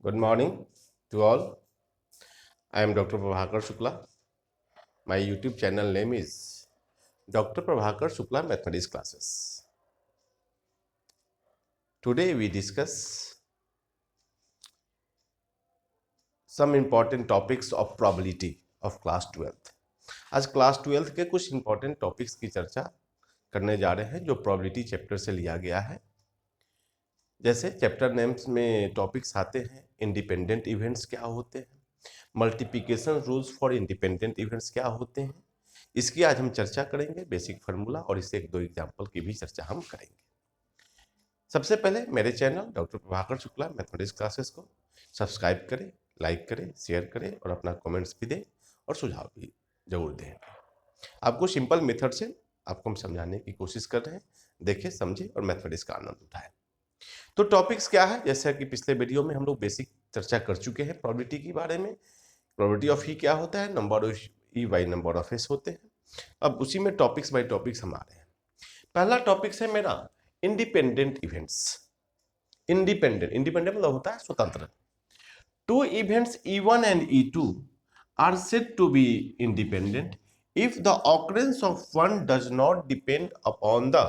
Good morning to all. I am Dr. Prabhakar Shukla. My YouTube channel name is Dr. Prabhakar Shukla Mathematics Classes. Today we discuss some important topics of probability of class 12th. आज class 12th के कुछ important topics की चर्चा करने जा रहे हैं जो प्रोबेबिलिटी चैप्टर से लिया गया है। जैसे चैप्टर नेम्स में टॉपिक्स आते हैं, इंडिपेंडेंट इवेंट्स क्या होते हैं, multiplication rules for independent events क्या होते हैं, इसकी आज हम चर्चा करेंगे, बेसिक फार्मूला, और इससे एक दो एग्जाम्पल की भी चर्चा हम करेंगे। सबसे पहले मेरे channel doctor Prabhakar Shukla mathematics classes को सब्सक्राइब करें, लाइक करें, शेयर करें और अपना कमेंट्स भी दें और सुझाव भी जरूर दें। आपको सिंपल मेथड से आपको हम समझाने की कोशिश कर रहे हैं, देखें, समझें और मैथमेटिक्स का आनंद उठाएं। तो टॉपिक्स क्या है, जैसा कि पिछले वीडियो में हम लोग बेसिक चर्चा कर चुके हैं प्रोबेबिलिटी के बारे में। प्रोबेबिलिटी ऑफ ई क्या होता है, number of E by number of S होते हैं। अब उसी में टॉपिक्स बाई टॉपिक्स हम आ रहे हैं। पहला टॉपिक्स है मेरा इंडिपेंडेंट इवेंट्स। इंडिपेंडेंट मतलब होता है स्वतंत्र। Two events E1 and E2 are said to be independent if the occurrence of one does not depend upon the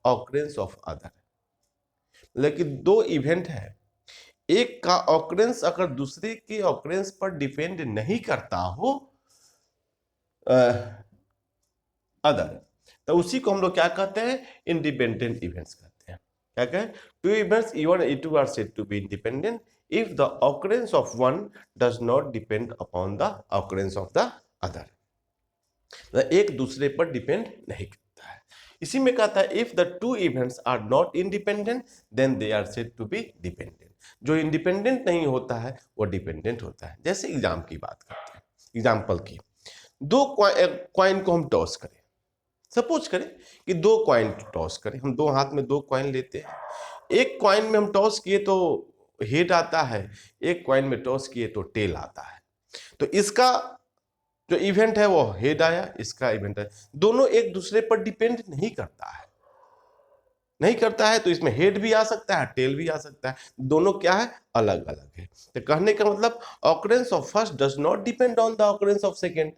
occurrence of other। लेकिन दो इवेंट है, एक का ऑकरेंस अगर दूसरे के ऑकरेंस पर डिपेंड नहीं करता हो अदर, तो उसी को हम लोग क्या कहते हैं, इंडिपेंडेंट इवेंट्स कहते हैं। क्या कहें, two events E1 E2 are said to be independent if the occurrence of one does not depend upon the occurrence of the other. एक दूसरे पर डिपेंड नहीं करता है। इसी में कहता है if the two events are not independent then they are said to be dependent. जो इंडिपेंडेंट नहीं होता है वो डिपेंडेंट होता है। जैसे एग्जाम की बात करते हैं, एग्जाम्पल की, दो कॉइन को हम टॉस करें, सपोज करें कि दो कॉइन टॉस करें, हम दो हाथ में दो कॉइन लेते हैं। एक कॉइन में हम टॉस किए तो हेड आता है, एक कॉइन में टॉस किए तो टेल आता है। तो इसका जो इवेंट है वो हेड आया, इसका इवेंट है, दोनों एक दूसरे पर डिपेंड नहीं करता है, तो इसमें हेड भी आ सकता है, टेल भी आ सकता है, दोनों क्या है, अलग अलग है। तो कहने का मतलब occurrence of first does not depend on the occurrence of second,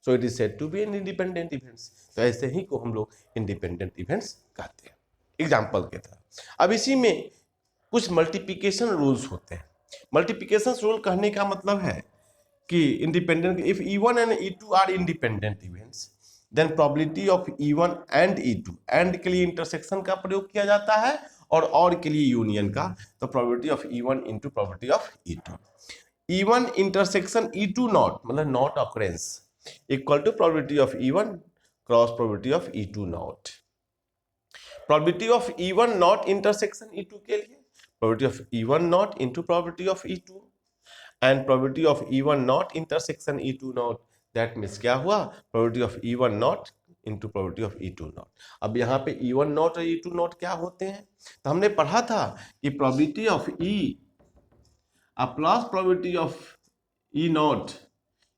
so it is said to be an independent events. तो ऐसे ही को हम लोग इंडिपेंडेंट इवेंट्स कहते हैं, एग्जाम्पल के तरह। अब इसी में कुछ मल्टीप्लिकेशन रूल्स होते हैं। मल्टीप्लिकेशन रूल कहने का मतलब है कि independent, if E1 and E2 are independent events then probability of E1 and E2, and के लिए इंटरसेक्शन का प्रयोग किया जाता है और के लिए यूनियन का, तो probability of E1 into probability of E2। E1 intersection E2 not मतलब not occurrence equal to probability of E1 cross probability of E2 not. Probability of E1 not intersection E2 के लिए probability of E1 not into probability of E2 and probability of E1 not intersection E2 not, that means क्या हुआ, probability of E1 not into probability of E2 not। अब यहाँ पे E1 not और E2 not क्या होते हैं, तो हमने पढ़ा था कि probability of E plus probability of E not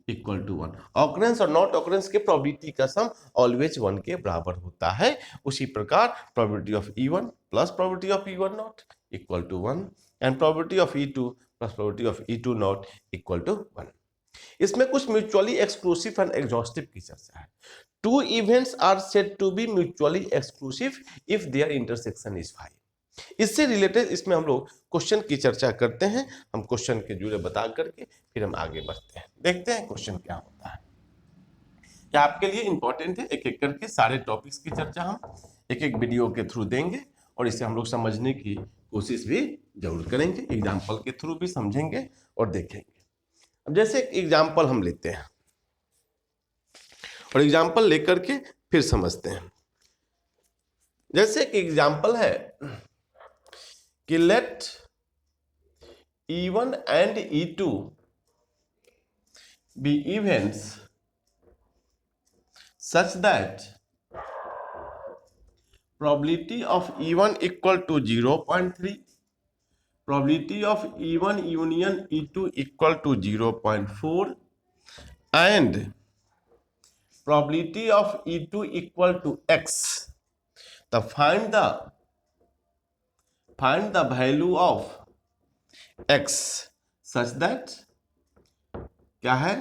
equal to 1। Occurrence और नॉट ऑकरेंस के प्रोबेबिलिटी का सम ऑलवेज 1 के बराबर होता है। उसी प्रकार probability of E1 plus probability of E1 not equal to 1 and probability of E2 plus probability of E2 not equal to 1। इसमें कुछ म्यूचुअली एक्सक्लूसिव एंड एग्जॉस्टिव की चर्चा है। Two events are said to be mutually exclusive if their intersection is 5। इससे related इसमें हम लोग question की चर्चा करते हैं। हम क्वेश्चन के जुड़े बता करके फिर हम आगे बढ़ते हैं, देखते हैं क्वेश्चन क्या होता है। क्या आपके लिए इंपॉर्टेंट है, एक एक करके सारे टॉपिक्स की चर्चा हम एक एक वीडियो के थ्रू देंगे और इसे हम लोग समझने की कोशिश भी जरूर करेंगे, एग्जाम्पल के थ्रू भी समझेंगे और देखेंगे। अब जैसे एक एग्जाम्पल हम लेते हैं और एग्जाम्पल लेकर के फिर समझते हैं। जैसे एक एग्जाम्पल है कि late E1 and E2 be events such that probability of E1 equal to 0.3, probability of E1 union E2 equal to 0.4 and probability of E2 equal to X. तो find the value of X such that क्या है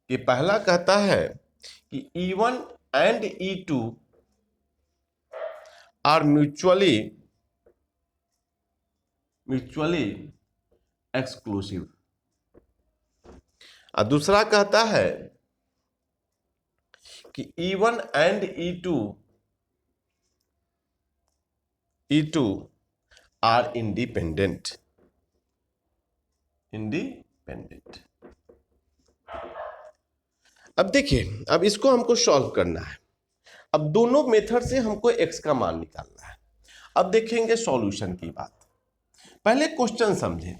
कि पहला कहता है कि E1 and E2 are mutually exclusive. और दूसरा कहता है कि E1 and E2 are independent. अब देखिए, अब इसको हमको सॉल्व करना है। अब दोनों मेथड से हमको x का मान निकालना है। अब देखेंगे सॉल्यूशन की बात। पहले क्वेश्चन समझें।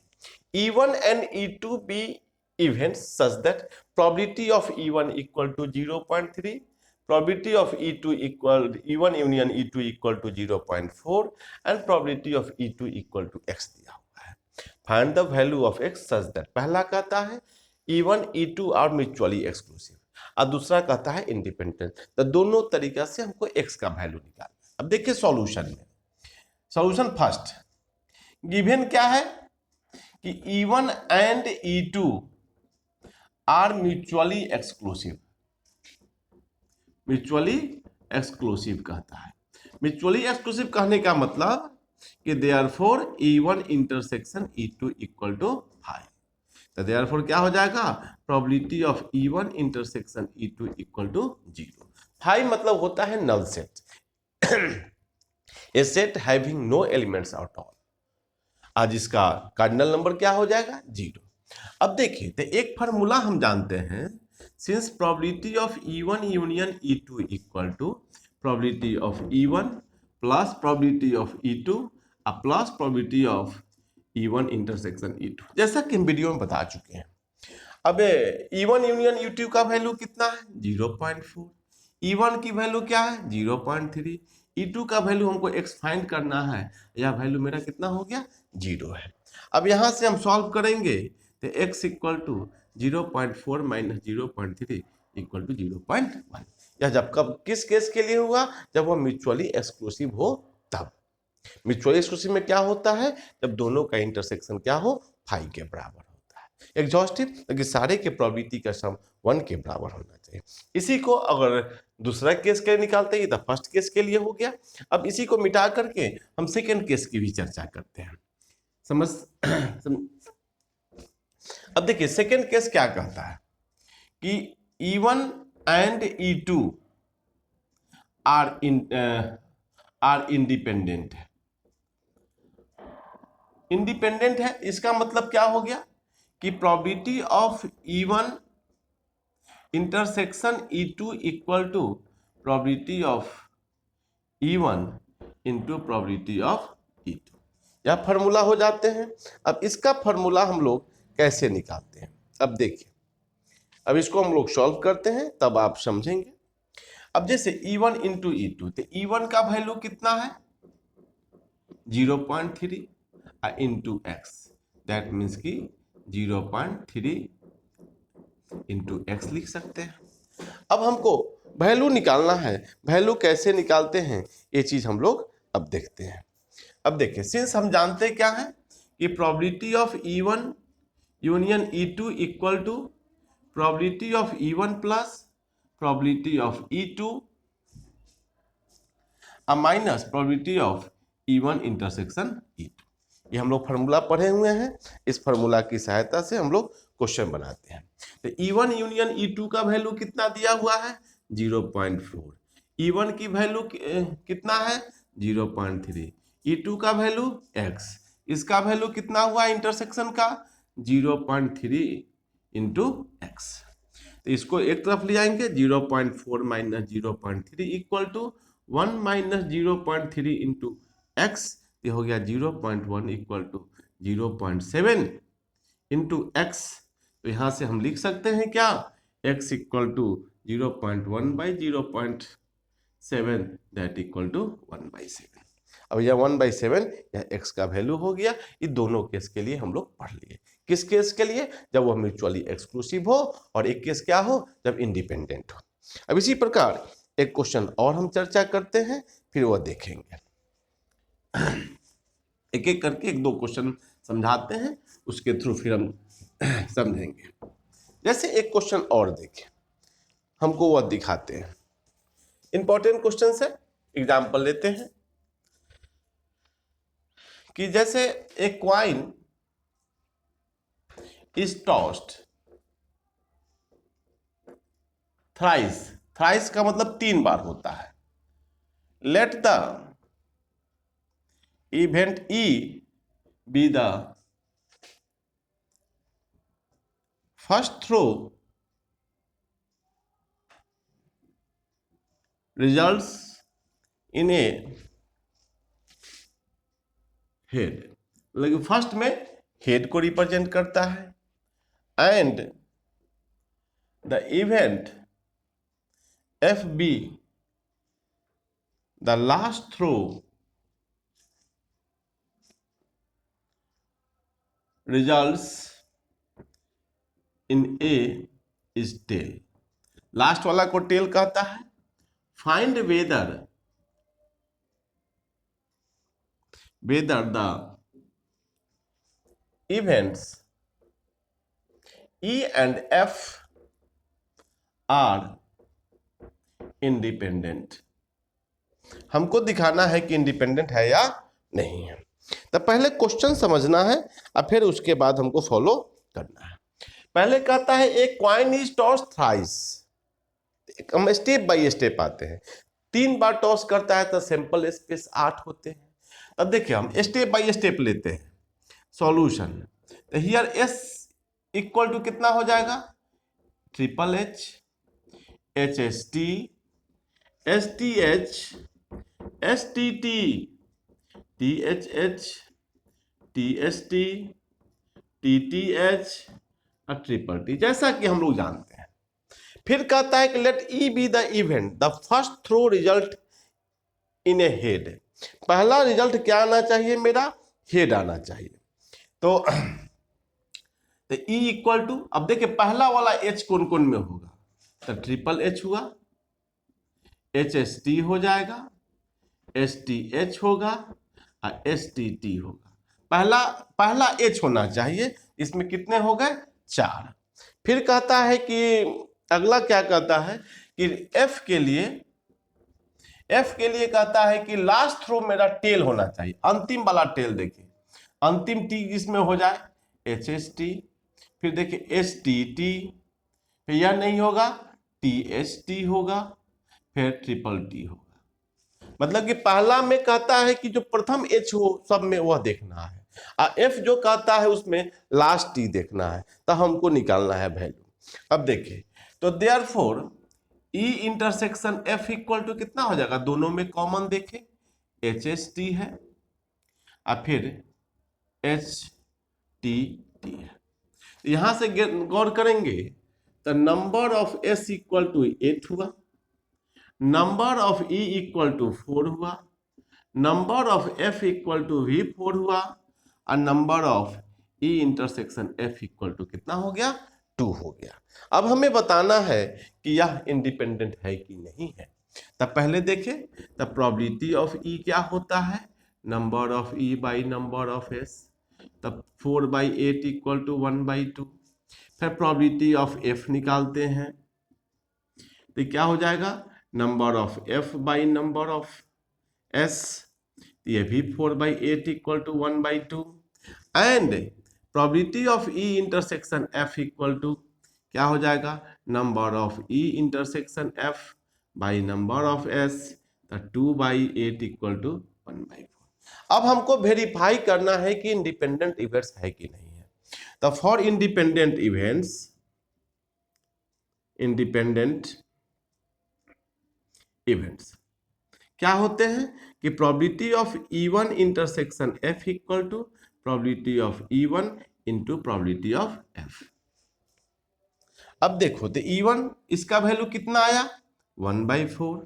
E1 and E2 be events such that probability of E1 equal to 0.3, probability of E1 union E2 equal to 0.4 and probability of E2 equal to x दिया हुआ है। Find the value of x such that पहला कहता है E1 E2 are mutually exclusive और दूसरा कहता है इंडिपेंडेंट। तो दोनों तरीका से हमको x का वैल्यू निकालना है। अब देखिए सॉल्यूशन में। सॉल्यूशन फर्स्ट गिवन क्या है कि E1 and E2 are mutually exclusive कहता है। म्यूचुअली एक्सक्लूसिव कहने का मतलब कि therefore E1 intersection E2 equal to 5। तो देयरफॉर क्या हो जाएगा, probability of E1 intersection E2 equal to 0। 5 मतलब होता है null set, a set having no elements at all. आज इसका कार्डिनल नंबर क्या हो जाएगा, 0। अब देखिए तो एक फार्मूला हम जानते हैं, since probability of E1 union E2 equal to probability of E1 plus probability of E2 plus probability of E1 intersection E2, जैसा कि हम वीडियो में बता चुके हैं। अब E1 यूनियन E2 का वैल्यू कितना है, 0.4। E1 की वैल्यू क्या है, 0.3। E2 का वैल्यू हमको x फाइंड करना है, यह वैल्यू मेरा कितना हो गया, 0 है। अब यहां से हम सॉल्व करेंगे तो x equal to 0.4 minus 0.3 equal to 0.1। यह जब कब किस केस के लिए हुआ, जब वह म्यूचुअली एक्सक्लूसिव हो तब। म्यूचुअली एक्सक्लूसिव में क्या होता है, जब दोनों का इंटरसेक्शन क्या हो, 5 के बराबर होता है। एग्जॉस्टिव क्योंकि सारे के प्रोबेबिलिटी का सम 1 के बराबर होना चाहिए। इसी को अगर दूसरा केस के लिए निकालते हैं तो फर्स्ट केस के लिए हो गया। अब इसी को मिटा करके हम सेकेंड केस की भी चर्चा करते हैं। समझ अब देखिए सेकेंड केस क्या कहता है कि E1 and E2 are independent है। इसका मतलब क्या हो गया कि probability of E1 intersection E2 equal to probability of E1 into probability of E2। यह फॉर्मूला हो जाते हैं। अब इसका फॉर्मूला हम लोग कैसे निकालते हैं, अब देखिए। अब इसको हम लोग सॉल्व करते हैं तब आप समझेंगे। अब जैसे E1 इंटू E2, तो E1 का वैल्यू कितना है, 0.3 इंटू एक्स, दैट मीन्स कि 0.3 इंटू एक्स लिख सकते हैं। अब हमको वैल्यू निकालना है। वैल्यू कैसे निकालते हैं ये चीज हम लोग अब देखते हैं। अब देखिए सिंस हम जानते क्या है कि probability of E1 union E2 equal to probability of E1 plus probability of E2 minus probability of E1 intersection E2। ये हम लोग फार्मूला पढ़े हुए हैं। इस फार्मूला की सहायता से हम लोग क्वेश्चन बनाते हैं। तो E1 यूनियन E2 का वैल्यू कितना दिया हुआ है, 0.4। E1 की वैल्यू कितना है, 0.3। E2 का वैल्यू x, इसका वैल्यू कितना हुआ इंटरसेक्शन का, 0.3 इंटू एक्स। तो इसको एक तरफ ले आएंगे, 0.4 minus 0.3 equal to 1 minus 0.3 into x. ये हो गया 0.1 इक्वल टू 0.7 इंटू एक्स। तो यहाँ से हम लिख सकते हैं क्या, x equal to 0.1 by 0.7 that equal to 1/7। अब यह 1/7 यह x का वैल्यू हो गया। ये दोनों केस के लिए हम लोग पढ़ लिए। किस केस के लिए, जब वह म्यूचुअली एक्सक्लूसिव हो, और एक केस क्या हो, जब इंडिपेंडेंट हो। अब इसी प्रकार एक क्वेश्चन और हम चर्चा करते हैं, फिर वह देखेंगे। एक एक करके एक दो क्वेश्चन समझाते हैं, उसके थ्रू फिर हम समझेंगे। जैसे एक क्वेश्चन और देखें, हमको वह दिखाते हैं, इंपॉर्टेंट क्वेश्चन है, एग्जाम्पल लेते हैं कि जैसे एक coin is tossed thrice, thrice का मतलब 3 बार होता है। Let the event E be the first throw results in a head, मतलब फर्स्ट में हेड को रिप्रेजेंट करता है and the event F be the last throw results in a is tail, last वाला को टेल कहता है। Find whether the events E and F are independent, हमको दिखाना है कि इंडिपेंडेंट है या नहीं है। तो पहले क्वेश्चन समझना है और फिर उसके बाद हमको फॉलो करना है। पहले कहता है एक क्वाइन इज टॉस थ्राइस, हम स्टेप बाय स्टेप आते हैं। 3 बार टॉस करता है तो सैंपल स्पेस 8 होते हैं। अब देखिए हम स्टेप बाय स्टेप लेते हैं solution. Here S equal to कितना हो जाएगा, triple H, H S T, S T H, S T T, T H H, T S T, T T H और ट्रिपल टी, जैसा कि हम लोग जानते हैं। फिर कहता है कि let E be the event the first throw result in a head, पहला रिजल्ट क्या आना चाहिए, मेरा हेड आना चाहिए। तो E इक्वल टू, अब देखिए पहला वाला H कौन कौन में होगा, तो ट्रिपल H हुआ, एच एस टी हो जाएगा, एस टी एच होगा और एस टी टी होगा। पहला H होना चाहिए, इसमें कितने हो गए, 4। फिर कहता है कि अगला क्या कहता है कि F के लिए कहता है कि लास्ट थ्रो मेरा टेल होना चाहिए, अंतिम वाला टेल। देखिए अंतिम टी जिसमें हो जाए एच एस टी, फिर देखिए एस टी टी, फिर यह नहीं होगा टी एस टी होगा, फिर ट्रिपल टी होगा। मतलब कि पहला में कहता है कि जो प्रथम एच हो सब में वह देखना है, और एफ जो कहता है उसमें लास्ट टी देखना है, तो हमको निकालना है वैल्यू। अब देखिए तो therefore E intersection F equal to कितना हो जाएगा, दोनों में कॉमन देखे एच एस टी है और फिर एच टी टी है। यहां से गौर करेंगे तो number of S equal to 8 हुआ, number of E equal to 4 हुआ, number of F equal to भी 4 हुआ और number of E intersection F equal to कितना हो गया, 2 हो गया। अब हमें बताना है कि यह इंडिपेंडेंट है कि नहीं है। तब पहले देखें तो प्रोबेबिलिटी ऑफ ई क्या होता है, number of E by number of S, तब 4/8 इक्वल टू 1/2। फिर प्रोबेबिलिटी ऑफ एफ निकालते हैं तो क्या हो जाएगा, number of F by number of S, ये भी 4/8 equal to 1/2। And probability of E intersection F equal to क्या हो जाएगा, number of E intersection F by number of S, 2/8 equal to 1/4। अब हमको वेरीफाई करना है कि इंडिपेंडेंट इवेंट्स है कि नहीं है। तो फॉर इंडिपेंडेंट इवेंट्स क्या होते हैं कि probability of E1 intersection F equal to probability of E1 into probability of F। अब देखो तो E1 इसका वैल्यू कितना आया 1/4,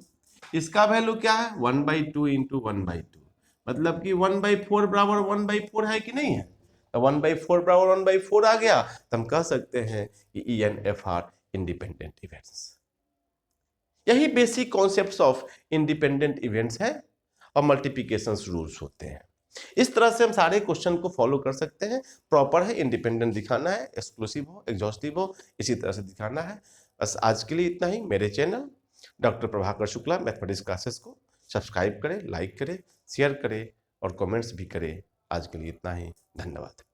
इसका वैल्यू क्या है 1/2 इंटू 1/2, मतलब कि 1/4 बराबर 1/4 है कि नहीं है। तो 1/4 बराबर 1/4 आ गया, तो हम कह सकते हैं कि E and F are independent events. यही basic concepts of independent events है और मल्टीप्लिकेशन रूल्स होते हैं। इस तरह से हम सारे क्वेश्चन को फॉलो कर सकते हैं। प्रॉपर है, इंडिपेंडेंट दिखाना है, एक्सक्लूसिव हो, एग्जॉस्टिव हो, इसी तरह से दिखाना है। बस आज के लिए इतना ही। मेरे channel doctor Prabhakar Shukla mathematics classes को सब्सक्राइब करें, लाइक करें, शेयर करें और कमेंट्स भी करें। आज के लिए इतना ही। धन्यवाद।